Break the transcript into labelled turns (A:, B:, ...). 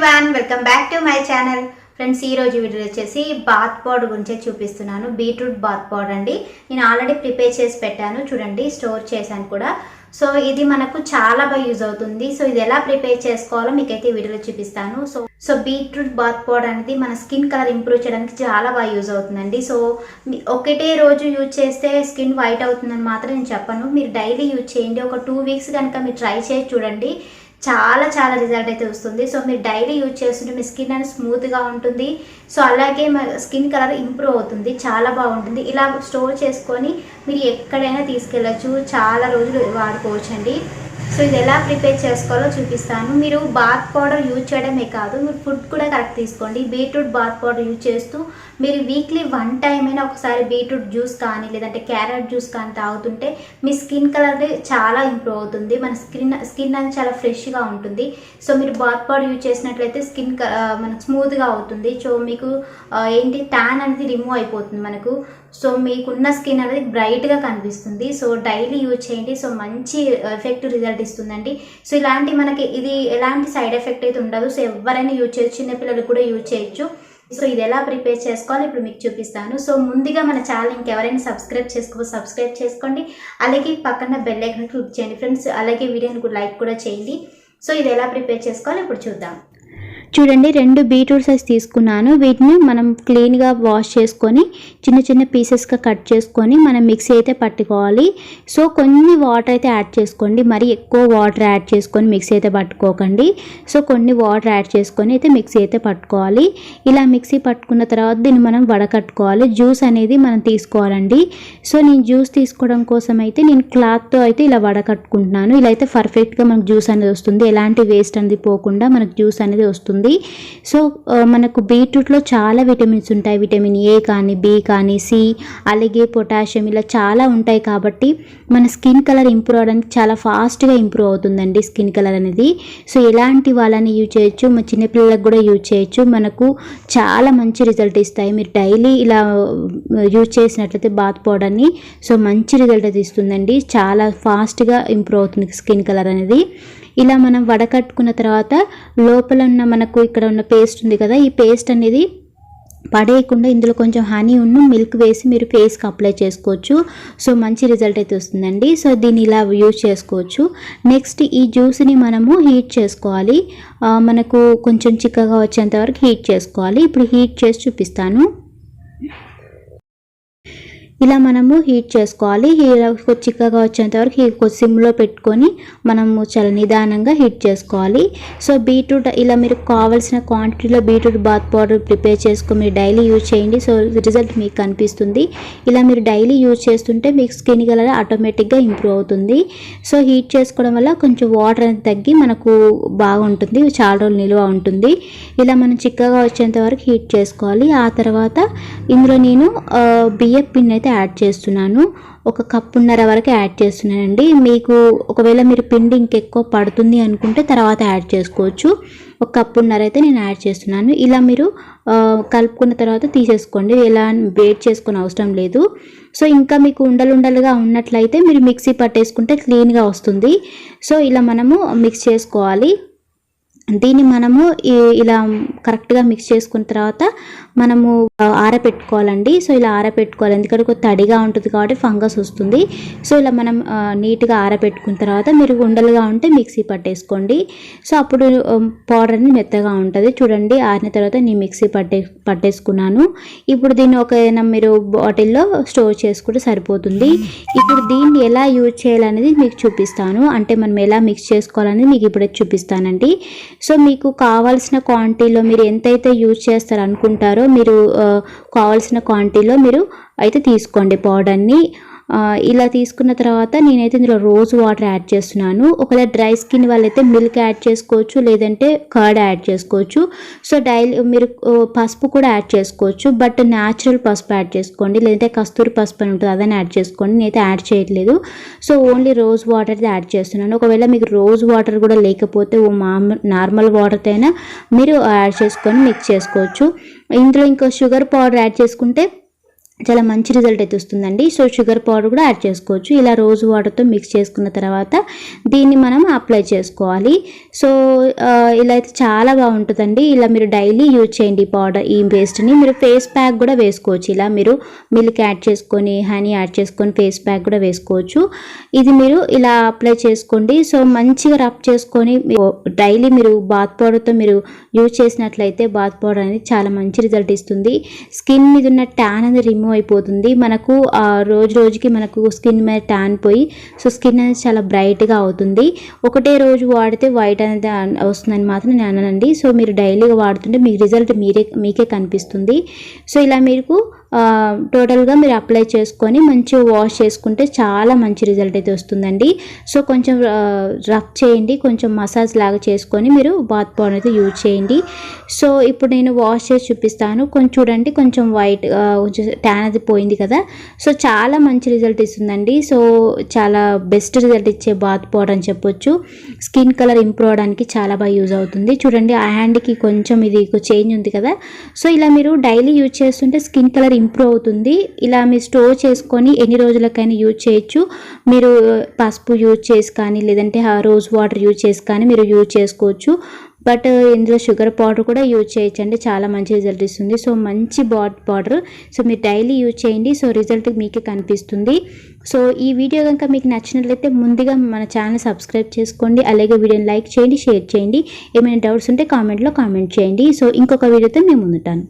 A: Everyone, welcome back to my channel. Friends, ఈ రోజు video వచ్చేసి బాత్ పౌడర్ గురించి చూపిస్తున్నాను. బీట్రూట్ బాత్ పౌడర్ అండి. నేను ఆల్రెడీ ప్రిపేర్ చేసి పెట్టాను, చూడండి, స్టోర్ చేశాను కూడా. సో ఇది మనకు చాలా బాగా యూజ్ అవుతుంది. సో ఇది ఎలా ప్రిపేర్ చేసుకోవాలో మీకైతే వీడియోలో చూపిస్తాను. సో బీట్రూట్ బాత్ పౌడర్ అనేది మన స్కిన్ కలర్ ఇంప్రూవ్ చేయడానికి చాలా బాగా యూజ్ అవుతుందండి. సో ఒకటే రోజు యూజ్ చేస్తే స్కిన్ వైట్ అవుతుందని మాత్రం నేను చెప్పను. మీరు డైలీ యూజ్ చేయండి. ఒక 2 వీక్స్ కనుక మీరు ట్రై చేసి చూడండి, చాలా చాలా రిజల్ట్ అయితే వస్తుంది. సో మీరు డైలీ యూజ్ చేస్తుంటే మీ స్కిన్ అనేది స్మూత్గా ఉంటుంది. సో అలాగే స్కిన్ కలర్ ఇంప్రూవ్ అవుతుంది, చాలా బాగుంటుంది. ఇలా స్టోర్ చేసుకొని మీరు ఎక్కడైనా తీసుకెళ్ళచ్చు, చాలా రోజులు వాడుకోవచ్చండి. సో ఇది ఎలా ప్రిపేర్ చేసుకోవాలో చూపిస్తాను. మీరు బాత్ పౌడర్ యూజ్ చేయడమే కాదు, మీరు ఫుడ్ కూడా కరెక్ట్ తీసుకోండి. బీట్రూట్ బాత్ పౌడర్ యూజ్ చేస్తూ మీరు వీక్లీ 1 టైం అయినా ఒకసారి బీట్రూట్ జ్యూస్ కానీ లేదంటే క్యారెట్ జ్యూస్ కానీ తాగుతుంటే మీ స్కిన్ కలర్ చాలా ఇంప్రూవ్ అవుతుంది. మన స్కిన్ అనేది చాలా ఫ్రెష్గా ఉంటుంది. సో మీరు బాత్ పౌడర్ యూజ్ చేసినట్లయితే స్కిన్ మనకు స్మూత్గా అవుతుంది. సో మీకు ట్యాన్ అనేది రిమూవ్ అయిపోతుంది మనకు. సో మీకున్న స్కిన్ అనేది బ్రైట్గా కనిపిస్తుంది. సో డైలీ యూజ్ చేయండి. సో మంచి ఎఫెక్టివ్ రిజల్ట్ ఇస్తుందండి. సో ఇలాంటి మనకి ఇది ఎలాంటి సైడ్ ఎఫెక్ట్ అయితే ఉండదు. సో ఎవరైనా యూజ్ చేయొచ్చు, చిన్నపిల్లలు కూడా యూజ్ చేయొచ్చు. సో ఇది ఎలా ప్రిపేర్ చేసుకోవాలో ఇప్పుడు మీకు చూపిస్తాను. సో ముందుగా మన ఛానల్ ఇంకెవరైనా సబ్స్క్రైబ్ చేసుకోండి. అలాగే పక్కన బెల్ ఐకాన్ క్లిక్ చేయండి ఫ్రెండ్స్. అలాగే వీడియోని లైక్ కూడా చేయండి. సో ఇది ఎలా ప్రిపేర్ చేసుకోవాలో ఇప్పుడు చూద్దాం.
B: చూడండి, 2 బీట్రూట్ సైజ్ తీసుకున్నాను. వీటిని మనం క్లీన్గా వాష్ చేసుకొని చిన్న చిన్న పీసెస్గా కట్ చేసుకొని మనం మిక్సీ అయితే పట్టుకోవాలి. సో కొన్ని వాటర్ అయితే యాడ్ చేసుకోండి, మరి ఎక్కువ వాటర్ యాడ్ చేసుకొని మిక్సీ అయితే పట్టుకోకండి. సో కొన్ని వాటర్ యాడ్ చేసుకొని అయితే మిక్సీ అయితే పట్టుకోవాలి. ఇలా మిక్సీ పట్టుకున్న తర్వాత దీన్ని మనం వడకట్టుకోవాలి. జ్యూస్ అనేది మనం తీసుకోవాలండి. సో నేను జ్యూస్ తీసుకోవడం కోసం అయితే నేను క్లాత్తో అయితే ఇలా వడకట్టుకుంటున్నాను. ఇలా అయితే పర్ఫెక్ట్గా మనకు జ్యూస్ అనేది వస్తుంది. ఎలాంటి వేస్ట్ అనేది పోకుండా మనకు జ్యూస్ అనేది వస్తుంది. సో మనకు బీట్రూట్లో చాలా విటమిన్స్ ఉంటాయి. విటమిన్ ఏ కానీ, బి కానీ, సి, అలాగే పొటాషియం, ఇలా చాలా ఉంటాయి. కాబట్టి మన స్కిన్ కలర్ ఇంప్రూవ్ అవడానికి చాలా ఫాస్ట్గా ఇంప్రూవ్ అవుతుందండి స్కిన్ కలర్ అనేది. సో ఎలాంటి వాళ్ళని యూజ్ చేయొచ్చు, మన చిన్నపిల్లలకు కూడా యూజ్ చేయొచ్చు. మనకు చాలా మంచి రిజల్ట్ ఇస్తాయి. మీరు డైలీ ఇలా యూజ్ చేసినట్లయితే బాత్ పౌడర్ని, సో మంచి రిజల్ట్ అయితే ఇస్తుందండి. చాలా ఫాస్ట్గా ఇంప్రూవ్ అవుతుంది స్కిన్ కలర్ అనేది. ఇలా మనం వడకట్టుకున్న తర్వాత లోపల ఉన్న మనకు ఇక్కడ ఉన్న పేస్ట్ ఉంది కదా, ఈ పేస్ట్ అనేది పడేయకుండా ఇందులో కొంచెం హనీ మిల్క్ వేసి మీరు ఫేస్కి అప్లై చేసుకోవచ్చు. సో మంచి రిజల్ట్ అయితే వస్తుందండి. సో దీన్ని ఇలా యూజ్ చేసుకోవచ్చు. నెక్స్ట్ ఈ జ్యూస్ని మనము హీట్ చేసుకోవాలి. మనకు కొంచెం చిక్కగా వచ్చేంత వరకు హీట్ చేసుకోవాలి. ఇప్పుడు హీట్ చేసి చూపిస్తాను. ఇలా మనము హీట్ చేసుకోవాలి. చిక్కగా వచ్చేంత వరకు సిమ్లో పెట్టుకొని మనము చాలా నిదానంగా హీట్ చేసుకోవాలి. సో బీట్రూట్ ఇలా మీరు కావాల్సిన క్వాంటిటీలో బీట్రూట్ బాత్ పౌడర్ ప్రిపేర్ చేసుకొని మీరు డైలీ యూజ్ చేయండి. సో రిజల్ట్ మీకు కనిపిస్తుంది. ఇలా మీరు డైలీ యూజ్ చేస్తుంటే మీకు స్కిన్ కలర్ ఆటోమేటిక్గా ఇంప్రూవ్ అవుతుంది. సో హీట్ చేసుకోవడం వల్ల కొంచెం వాటర్ అనేది తగ్గి మనకు బాగుంటుంది, చాలా రోజులు నిల్వ ఉంటుంది. ఇలా మనం చిక్కగా వచ్చేంత వరకు హీట్ చేసుకోవాలి. ఆ తర్వాత ఇందులో నేను బియ్యం పిండి అయితే యాడ్ చేస్తున్నాను. 1 కప్పున్నర వరకు యాడ్ చేస్తున్నానండి. మీకు ఒకవేళ మీరు పిండి ఇంకెక్కువ పడుతుంది అనుకుంటే తర్వాత యాడ్ చేసుకోవచ్చు. 1 కప్పున్నర అయితే నేను యాడ్ చేస్తున్నాను. ఇలా మీరు కలుపుకున్న తర్వాత తీసేసుకోండి. ఎలా వెయిట్ చేసుకునే అవసరం లేదు. సో ఇంకా మీకు ఉండలుగా ఉన్నట్లయితే మీరు మిక్సీ పట్టేసుకుంటే క్లీన్గా వస్తుంది. సో ఇలా మనము మిక్స్ చేసుకోవాలి. దీన్ని మనము ఇలా కరెక్ట్గా మిక్స్ చేసుకున్న తర్వాత మనము ఆరబెట్టుకోవాలండి. సో ఇలా ఆరబెట్టుకోవాలి, ఎందుకంటే కొంచెం తడిగా ఉంటుంది కాబట్టి ఫంగస్ వస్తుంది. సో ఇలా మనం నీట్గా ఆరబెట్టుకున్న తర్వాత మీరు ఉండలుగా ఉంటే మిక్సీ పట్టేసుకోండి. సో అప్పుడు పౌడర్ అనేది మెత్తగా ఉంటుంది. చూడండి, ఆరిన తర్వాత నేను మిక్సీ పట్టేసుకున్నాను. ఇప్పుడు దీన్ని ఒక మీరు బాటిల్లో స్టోర్ చేసుకుంటే సరిపోతుంది. ఇప్పుడు దీన్ని ఎలా యూజ్ చేయాలనేది మీకు చూపిస్తాను. అంటే మనం ఎలా మిక్స్ చేసుకోవాలనేది మీకు ఇప్పుడే చూపిస్తానండి. సో మీకు కావాల్సిన క్వాంటిటీలో మీరు ఎంతైతే యూజ్ చేస్తారు అనుకుంటారో మీరు కావాల్సిన క్వాంటిటీలో మీరు అయితే తీసుకోండి పౌడర్ని. ఇలా తీసుకున్న తర్వాత నేనైతే ఇందులో రోజ్ వాటర్ యాడ్ చేస్తున్నాను. ఒకవేళ డ్రై స్కిన్ వాళ్ళైతే మిల్క్ యాడ్ చేసుకోవచ్చు, లేదంటే కర్డ్ యాడ్ చేసుకోవచ్చు. సో డైలీ మీరు పసుపు కూడా యాడ్ చేసుకోవచ్చు, బట్ న్యాచురల్ పసుపు యాడ్ చేసుకోండి, లేదంటే కస్తూరి పసుపు అని ఉంటుంది, అదని యాడ్ చేసుకోండి. నేనైతే యాడ్ చేయట్లేదు. సో ఓన్లీ రోజ్ వాటర్ అయితే యాడ్ చేస్తున్నాను. ఒకవేళ మీకు రోజ్ వాటర్ కూడా లేకపోతే నార్మల్ వాటర్తో అయినా మీరు యాడ్ చేసుకొని మిక్స్ చేసుకోవచ్చు. ఇందులో ఇంకో షుగర్ పౌడర్ యాడ్ చేసుకుంటే చాలా మంచి రిజల్ట్ అయితే వస్తుందండి. సో షుగర్ పౌడర్ కూడా యాడ్ చేసుకోవచ్చు. ఇలా రోజ్ వాటర్తో మిక్స్ చేసుకున్న తర్వాత దీన్ని మనం అప్లై చేసుకోవాలి. సో ఇలా అయితే చాలా బాగుంటుందండి. ఇలా మీరు డైలీ యూజ్ చేయండి ఈ పేస్ట్ని. మీరు ఫేస్ ప్యాక్ కూడా వేసుకోవచ్చు. ఇలా మీరు మిల్క్ యాడ్ చేసుకొని హనీ యాడ్ చేసుకొని ఫేస్ ప్యాక్ కూడా వేసుకోవచ్చు. ఇది మీరు ఇలా అప్లై చేసుకోండి. సో మంచిగా రబ్ చేసుకొని డైలీ మీరు బాత్ పౌడర్తో మీరు యూజ్ చేసినట్లయితే బాత్ పౌడర్ అనేది చాలా మంచి రిజల్ట్ ఇస్తుంది. స్కిన్ మీద ఉన్న ట్యాన్ అనేది రిమూవ్ అయిపోతుంది. మనకు రోజుకి మనకు స్కిన్ మీద ట్యాన్ పోయి సో స్కిన్ అనేది చాలా బ్రైట్గా అవుతుంది. ఒకటే రోజు వాడితే వైట్ అనేది వస్తుందని మాత్రం నేను అననండి. సో మీరు డైలీగా వాడుతుంటే మీ రిజల్ట్ మీకే కనిపిస్తుంది. సో ఇలా మీకు టోటల్గా మీరు అప్లై చేసుకొని మంచిగా వాష్ చేసుకుంటే చాలా మంచి రిజల్ట్ అయితే వస్తుందండి. సో కొంచెం రబ్ చేయండి, కొంచెం మసాజ్ లాగా చేసుకొని మీరు బాత్ పౌడర్ అయితే యూజ్ చేయండి. సో ఇప్పుడు నేను వాష్ చేసి చూపిస్తాను. కొంచెం చూడండి, కొంచెం వైట్ కొంచెం ట్యాన్ అది పోయింది కదా. సో చాలా మంచి రిజల్ట్ ఇస్తుందండి. సో చాలా బెస్ట్ రిజల్ట్ ఇచ్చే బాత్ పౌడర్ అని చెప్పొచ్చు. స్కిన్ కలర్ ఇంప్రూవ్ అవడానికి చాలా బాగా యూజ్ అవుతుంది. చూడండి ఆ హ్యాండ్కి కొంచెం ఇది చేంజ్ ఉంది కదా. సో ఇలా మీరు డైలీ యూజ్ చేస్తుంటే స్కిన్ కలర్ ఇంప్రూవ్ అవుతుంది. ఇలా మీరు స్టోర్ చేసుకొని ఎన్ని రోజులకైనా యూజ్ చేయొచ్చు. మీరు పసుపు యూజ్ చేసి కానీ లేదంటే రోజ్ వాటర్ యూజ్ చేసి కానీ మీరు యూజ్ చేసుకోవచ్చు. బట్ ఇందులో షుగర్ పౌడర్ కూడా యూజ్ చేయొచ్చు అండి. చాలా మంచి రిజల్ట్ ఇస్తుంది. సో మంచి బాత్ పౌడర్. సో మీరు డైలీ యూజ్ చేయండి. సో రిజల్ట్ మీకే కనిపిస్తుంది. సో ఈ వీడియో కనుక మీకు నచ్చినట్లయితే ముందుగా మన ఛానల్ సబ్స్క్రైబ్ చేసుకోండి. అలాగే వీడియోని లైక్ చేయండి, షేర్ చేయండి. ఏమైనా డౌట్స్ ఉంటే కామెంట్లో కామెంట్ చేయండి. సో ఇంకొక వీడియోతో మేము ముందుంటాను.